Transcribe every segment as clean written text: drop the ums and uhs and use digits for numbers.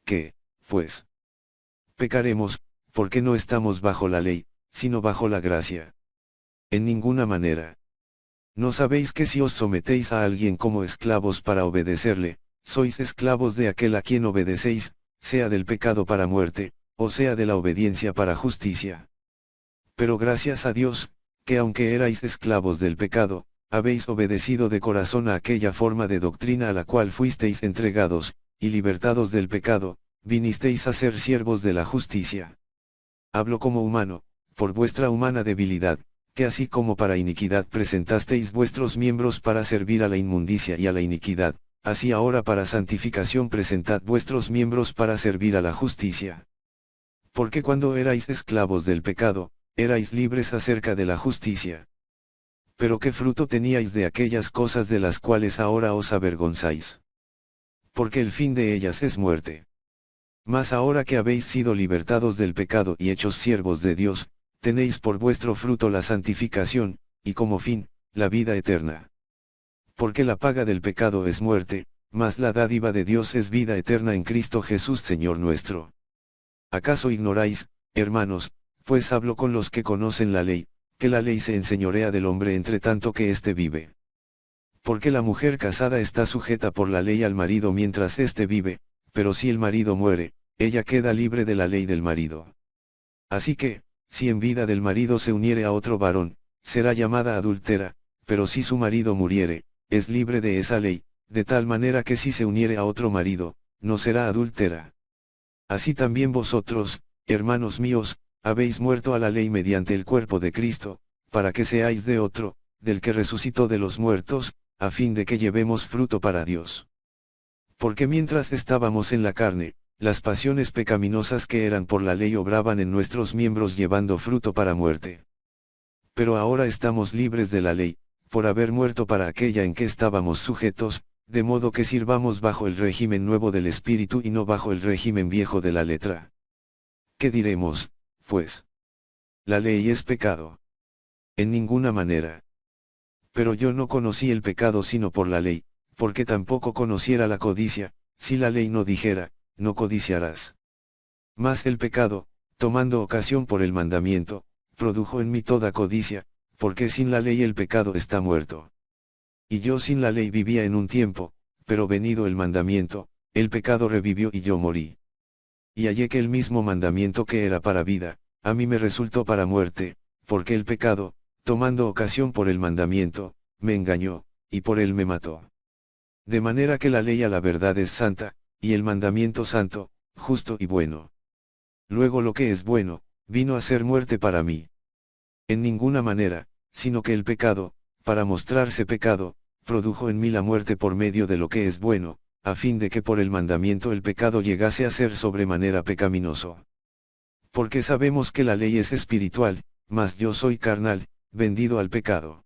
que, pues, pecaremos, porque no estamos bajo la ley, sino bajo la gracia. En ninguna manera. ¿No sabéis que si os sometéis a alguien como esclavos para obedecerle, sois esclavos de aquel a quien obedecéis, sea del pecado para muerte, o sea de la obediencia para justicia? Pero gracias a Dios, que aunque erais esclavos del pecado, habéis obedecido de corazón a aquella forma de doctrina a la cual fuisteis entregados, y libertados del pecado, vinisteis a ser siervos de la justicia. Hablo como humano, por vuestra humana debilidad, que así como para iniquidad presentasteis vuestros miembros para servir a la inmundicia y a la iniquidad, así ahora para santificación presentad vuestros miembros para servir a la justicia. Porque cuando erais esclavos del pecado, erais libres acerca de la justicia. Pero ¿qué fruto teníais de aquellas cosas de las cuales ahora os avergonzáis? Porque el fin de ellas es muerte. Mas ahora que habéis sido libertados del pecado y hechos siervos de Dios, tenéis por vuestro fruto la santificación, y como fin, la vida eterna. Porque la paga del pecado es muerte, mas la dádiva de Dios es vida eterna en Cristo Jesús Señor nuestro. ¿Acaso ignoráis, hermanos, pues hablo con los que conocen la ley, que la ley se enseñorea del hombre entre tanto que éste vive? Porque la mujer casada está sujeta por la ley al marido mientras éste vive, pero si el marido muere, ella queda libre de la ley del marido. Así que, si en vida del marido se uniere a otro varón, será llamada adúltera, pero si su marido muriere, es libre de esa ley, de tal manera que si se uniere a otro marido, no será adúltera. Así también vosotros, hermanos míos, habéis muerto a la ley mediante el cuerpo de Cristo, para que seáis de otro, del que resucitó de los muertos, a fin de que llevemos fruto para Dios. Porque mientras estábamos en la carne, las pasiones pecaminosas que eran por la ley obraban en nuestros miembros llevando fruto para muerte. Pero ahora estamos libres de la ley, por haber muerto para aquella en que estábamos sujetos, de modo que sirvamos bajo el régimen nuevo del Espíritu y no bajo el régimen viejo de la letra. ¿Qué diremos, pues? ¿La ley es pecado? En ninguna manera. Pero yo no conocí el pecado sino por la ley, porque tampoco conociera la codicia, si la ley no dijera, no codiciarás. Mas el pecado, tomando ocasión por el mandamiento, produjo en mí toda codicia, porque sin la ley el pecado está muerto. Y yo sin la ley vivía en un tiempo, pero venido el mandamiento, el pecado revivió y yo morí. Y hallé que el mismo mandamiento que era para vida, a mí me resultó para muerte, porque el pecado, tomando ocasión por el mandamiento, me engañó, y por él me mató. De manera que la ley a la verdad es santa, y el mandamiento santo, justo y bueno. Luego lo que es bueno, vino a ser muerte para mí. En ninguna manera, sino que el pecado, para mostrarse pecado, produjo en mí la muerte por medio de lo que es bueno, a fin de que por el mandamiento el pecado llegase a ser sobremanera pecaminoso. Porque sabemos que la ley es espiritual, mas yo soy carnal, vendido al pecado.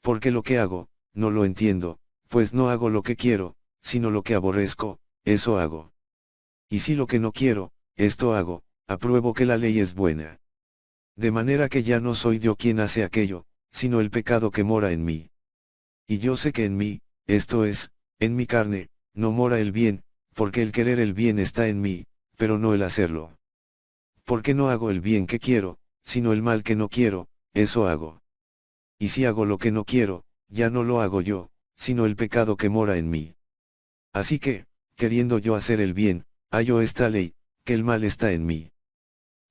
Porque lo que hago, no lo entiendo, pues no hago lo que quiero, sino lo que aborrezco, eso hago. Y si lo que no quiero, esto hago, apruebo que la ley es buena. De manera que ya no soy yo quien hace aquello, sino el pecado que mora en mí. Y yo sé que en mí, esto es, en mi carne, no mora el bien, porque el querer el bien está en mí, pero no el hacerlo. Porque no hago el bien que quiero, sino el mal que no quiero, eso hago. Y si hago lo que no quiero, ya no lo hago yo, sino el pecado que mora en mí. Así que, queriendo yo hacer el bien, hallo esta ley, que el mal está en mí.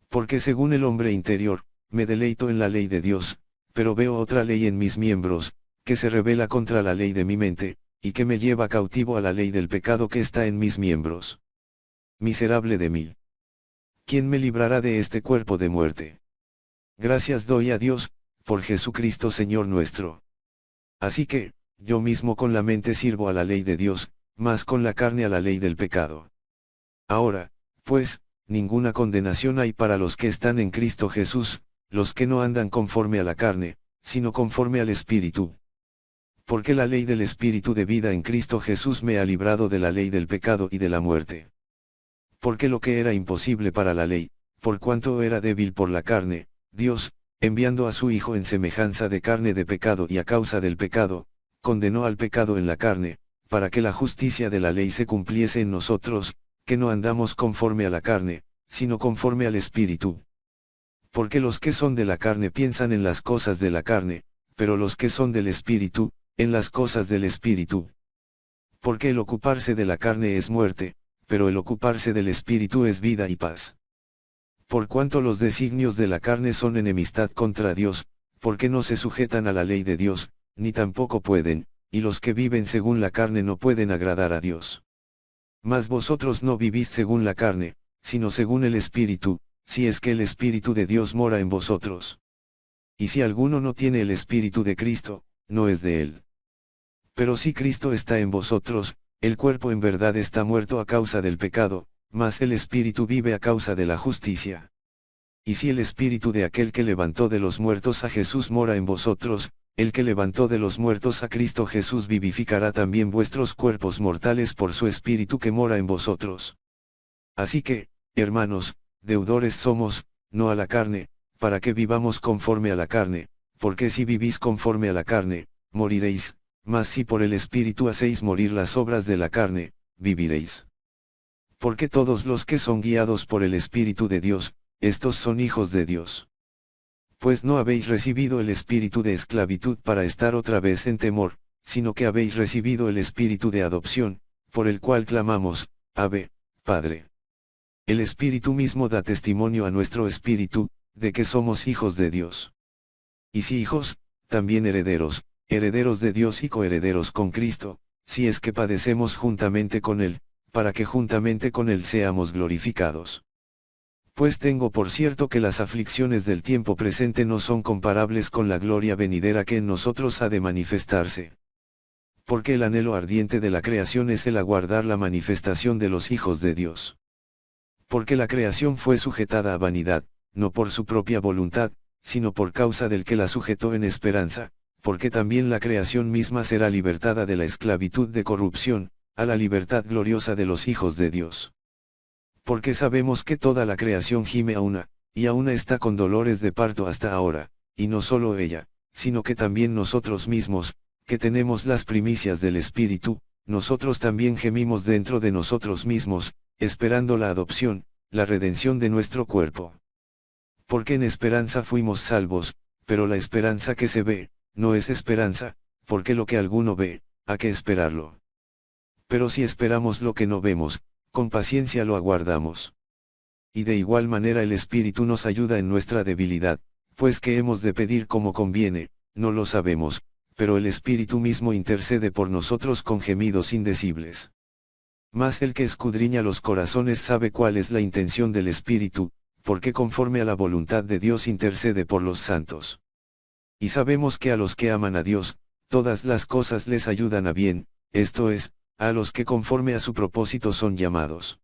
Porque según el hombre interior, me deleito en la ley de Dios, pero veo otra ley en mis miembros, que se rebela contra la ley de mi mente, y que me lleva cautivo a la ley del pecado que está en mis miembros. Miserable de mí. ¿Quién me librará de este cuerpo de muerte? Gracias doy a Dios, por Jesucristo Señor nuestro. Así que, yo mismo con la mente sirvo a la ley de Dios, mas con la carne a la ley del pecado. Ahora, pues, ninguna condenación hay para los que están en Cristo Jesús, los que no andan conforme a la carne, sino conforme al Espíritu. Porque la ley del Espíritu de vida en Cristo Jesús me ha librado de la ley del pecado y de la muerte. Porque lo que era imposible para la ley, por cuanto era débil por la carne, Dios, enviando a su Hijo en semejanza de carne de pecado y a causa del pecado, condenó al pecado en la carne, para que la justicia de la ley se cumpliese en nosotros, que no andamos conforme a la carne, sino conforme al Espíritu. Porque los que son de la carne piensan en las cosas de la carne, pero los que son del Espíritu, en las cosas del Espíritu. Porque el ocuparse de la carne es muerte, pero el ocuparse del Espíritu es vida y paz. Por cuanto los designios de la carne son enemistad contra Dios, porque no se sujetan a la ley de Dios, ni tampoco pueden, y los que viven según la carne no pueden agradar a Dios. Mas vosotros no vivís según la carne, sino según el Espíritu, si es que el Espíritu de Dios mora en vosotros. Y si alguno no tiene el Espíritu de Cristo, no es de él. Pero si Cristo está en vosotros, el cuerpo en verdad está muerto a causa del pecado, mas el Espíritu vive a causa de la justicia. Y si el Espíritu de aquel que levantó de los muertos a Jesús mora en vosotros, el que levantó de los muertos a Cristo Jesús vivificará también vuestros cuerpos mortales por su Espíritu que mora en vosotros. Así que, hermanos, deudores somos, no a la carne, para que vivamos conforme a la carne, porque si vivís conforme a la carne, moriréis, mas si por el Espíritu hacéis morir las obras de la carne, viviréis. Porque todos los que son guiados por el Espíritu de Dios, estos son hijos de Dios. Pues no habéis recibido el espíritu de esclavitud para estar otra vez en temor, sino que habéis recibido el espíritu de adopción, por el cual clamamos, Abba, Padre. El Espíritu mismo da testimonio a nuestro espíritu, de que somos hijos de Dios. Y si hijos, también herederos, herederos de Dios y coherederos con Cristo, si es que padecemos juntamente con Él, para que juntamente con Él seamos glorificados. Pues tengo por cierto que las aflicciones del tiempo presente no son comparables con la gloria venidera que en nosotros ha de manifestarse. Porque el anhelo ardiente de la creación es el aguardar la manifestación de los hijos de Dios. Porque la creación fue sujetada a vanidad, no por su propia voluntad, sino por causa del que la sujetó en esperanza, porque también la creación misma será libertada de la esclavitud de corrupción, a la libertad gloriosa de los hijos de Dios. Porque sabemos que toda la creación gime a una, y a una está con dolores de parto hasta ahora, y no solo ella, sino que también nosotros mismos, que tenemos las primicias del Espíritu, nosotros también gemimos dentro de nosotros mismos, esperando la adopción, la redención de nuestro cuerpo. Porque en esperanza fuimos salvos, pero la esperanza que se ve, no es esperanza, porque lo que alguno ve, ¿a qué esperarlo? Pero si esperamos lo que no vemos, con paciencia lo aguardamos. Y de igual manera el Espíritu nos ayuda en nuestra debilidad, pues que hemos de pedir como conviene, no lo sabemos, pero el Espíritu mismo intercede por nosotros con gemidos indecibles. Mas el que escudriña los corazones sabe cuál es la intención del Espíritu, porque conforme a la voluntad de Dios intercede por los santos. Y sabemos que a los que aman a Dios, todas las cosas les ayudan a bien, esto es, a los que conforme a su propósito son llamados.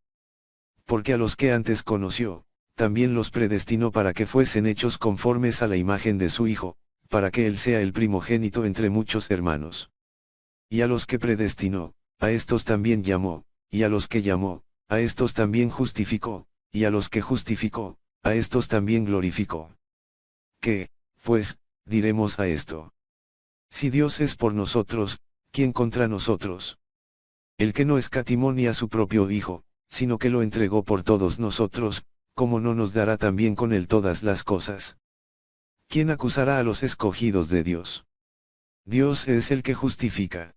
Porque a los que antes conoció, también los predestinó para que fuesen hechos conformes a la imagen de su Hijo, para que Él sea el primogénito entre muchos hermanos. Y a los que predestinó, a estos también llamó, y a los que llamó, a estos también justificó, y a los que justificó, a estos también glorificó. ¿Qué, pues, diremos a esto? Si Dios es por nosotros, ¿quién contra nosotros? El que no escatimó ni a su propio Hijo, sino que lo entregó por todos nosotros, ¿cómo no nos dará también con él todas las cosas? ¿Quién acusará a los escogidos de Dios? Dios es el que justifica.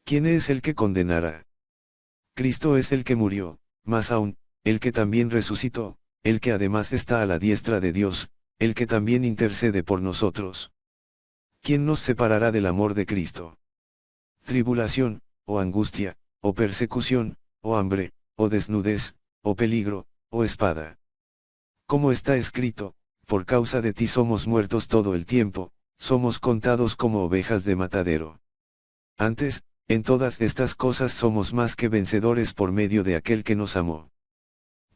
¿Quién es el que condenará? Cristo es el que murió, más aún, el que también resucitó, el que además está a la diestra de Dios, el que también intercede por nosotros. ¿Quién nos separará del amor de Cristo? Tribulación, o angustia, o persecución, o hambre, o desnudez, o peligro, o espada. Como está escrito, por causa de ti somos muertos todo el tiempo, somos contados como ovejas de matadero. Antes, en todas estas cosas somos más que vencedores por medio de aquel que nos amó.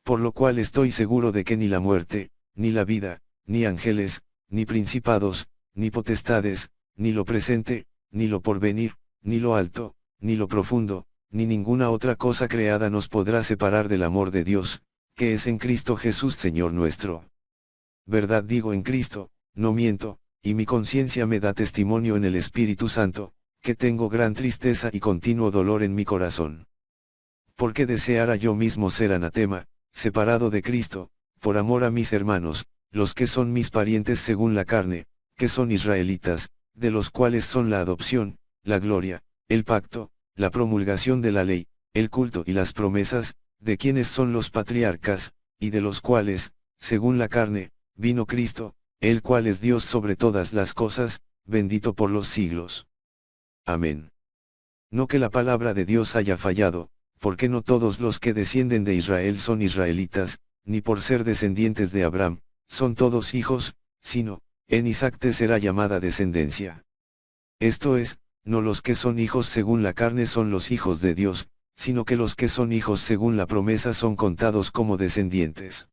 Por lo cual estoy seguro de que ni la muerte, ni la vida, ni ángeles, ni principados, ni potestades, ni lo presente, ni lo porvenir, ni lo alto, ni lo profundo, ni ninguna otra cosa creada nos podrá separar del amor de Dios, que es en Cristo Jesús Señor nuestro. Verdad digo en Cristo, no miento, y mi conciencia me da testimonio en el Espíritu Santo, que tengo gran tristeza y continuo dolor en mi corazón. porque deseara yo mismo ser anatema, separado de Cristo, por amor a mis hermanos, los que son mis parientes según la carne, que son israelitas, de los cuales son la adopción, la gloria, el pacto, la promulgación de la ley, el culto y las promesas, de quienes son los patriarcas, y de los cuales, según la carne, vino Cristo, el cual es Dios sobre todas las cosas, bendito por los siglos. Amén. No que la palabra de Dios haya fallado, porque no todos los que descienden de Israel son israelitas, ni por ser descendientes de Abraham, son todos hijos, sino, en Isaac te será llamada descendencia. Esto es, no los que son hijos según la carne son los hijos de Dios, sino que los que son hijos según la promesa son contados como descendientes.